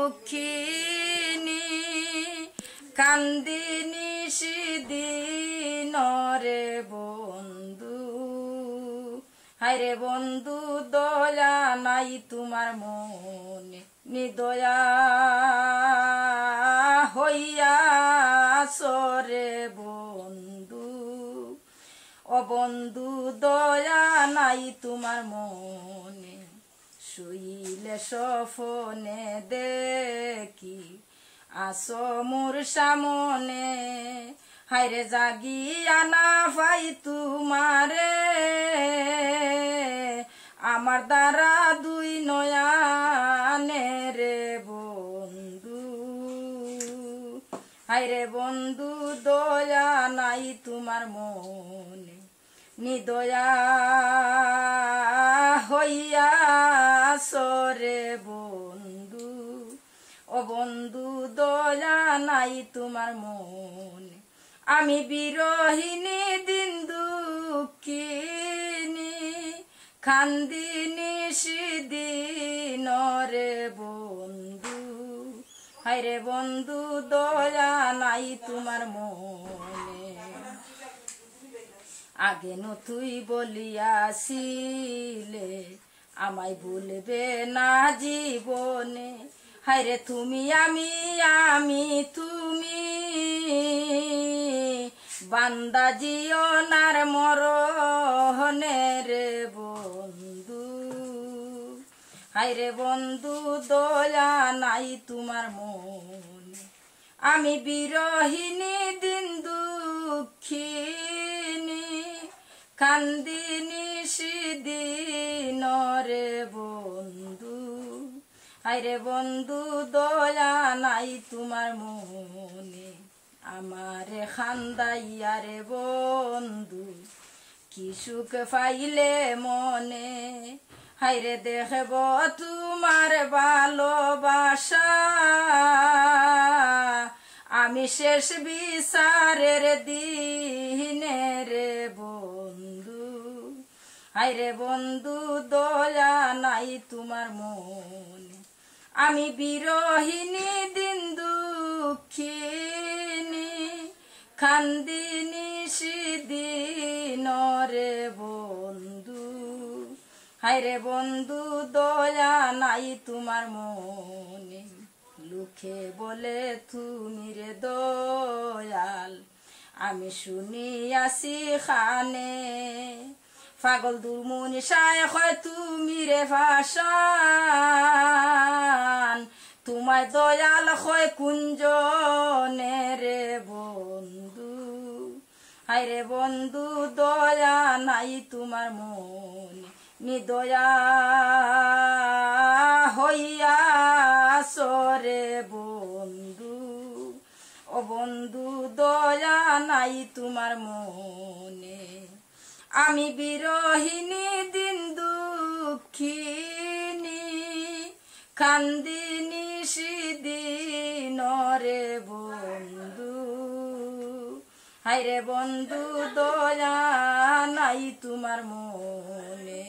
দুঃখিনী কান্দিনি সেদিন রে বন্ধু। হায়রে বন্ধু দয়া নাই তোমার মনে, নিদয়া হইয়া সরে বন্ধু। ও বন্ধু দয়া নাই তোমার মনে, শুইলে স্বপ্নে দেখি আসো মোর সামনে। হায়রে জাগিয়া না পাই তোমারে, আমার দ্বারা দুই নয়ানে রে বন্ধু। হায়রে বন্ধু দয়া নাই তোমার মনে, নিদয়া হইয়া সরে বন্ধু। ও বন্ধু দয়া নাই তোমার মনে, আমি বিরহিনী দিন দুঃখিনী কান্দিনি সেদিন রে বন্ধু। হায়রে বন্ধু দয়া নাই তোমার মনে। আগে তুই বলিয়াছিলে আমায় ভুলবে না জীবনে। হায়রে তুমি আমি আমি তুমি, বান্দা জিওনার মরহনে রে বন্ধু। হায়রে বন্ধু দয়া নাই তোমার মনে, আমি বিরহিনী দিন দুঃখিনী কান্দিনি সেদিন রে বন্ধু। হায়রে বন্ধু দয়া নাই তোমার মনে, আমারে খান্দাইয়া রে বন্ধু কি সুখ পাইলে মনে। হায়রে দেখব তোমার ভালোবাসা, আমি শেষ বিচারের দিনে রে বন্ধু। হায়রে বন্ধু দয়া নাই তোমার মনে, আমি বিরহিনী দিন দুঃখিনী কান্দিনি সেদিন রে বন্ধু। হায়রে বন্ধু দয়া নাই তোমার মনে, লোকে বলে তুমি রে দয়াল আমি শুনিয়াছি খানে। পাগল দুর্মনি সায় হয় তুমি রে ভাষান, তোমায় দয়াল হয় কুঞ্জনে রে বন্ধু। হায়রে বন্ধু দয়া নাই তোমার মনে, নিদয়া হইয়া সরে বন্ধু। ও বন্ধু দয়া নাই তোমার মনে, আমি বিরহিনী দিন দুঃখিনী কান্দিনি সেদিন রে বন্ধু। হায়রে বন্ধু দয়া নাই তোমার মনে।